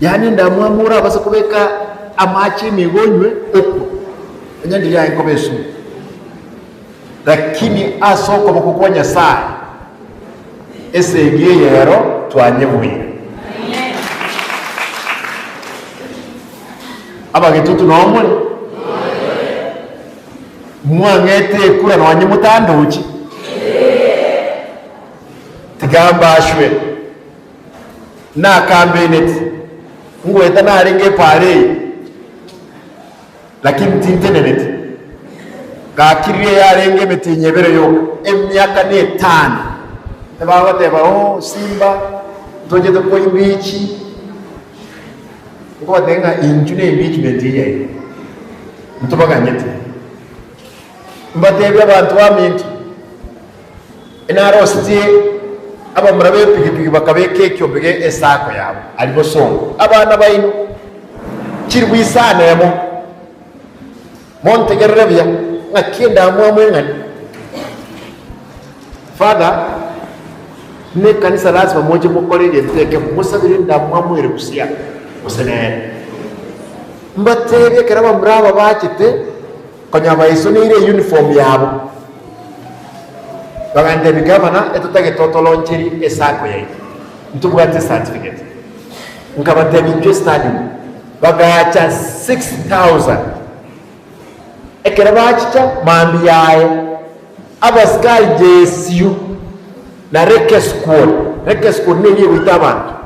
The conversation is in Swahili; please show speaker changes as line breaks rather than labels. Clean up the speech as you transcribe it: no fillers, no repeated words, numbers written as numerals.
yani ndamwamura basa kubeka amachi migonywe oku enyandi ya inkobesu lakini asoko mukukonya saa esege yero twanyebuye abagitutu nomuli mwangete kura nwanye mutanduki tigambashwe na kambeneti ngweta naringe pare lakini tinteneneti gakiriye yarenge metinyebere yo emyaka ne 5 tebaba oh simba toje to ko imbichi ngo denga injune imbichi betiye mutubaganyete mbatebya abantu bamintu enarostie aba murabe pigipigi bakabeke kyombege esako yabo alibo songo abana bayino kirwisana yamo montegerrebya ngakenda mwamwe ngani Father ne kanisa lazima moje mukolere nteke musabire ndamwamwere kusiya musene mbatebye keraba muraba bakite konyaba isonire uniform yabo bagande bigabana etutage totoloncheri esako yayi ntubwate certificate ngabate binje stadium bagacha 6000 ekerabachicha mambi yaye abaskal JSU na reke squad ni witabana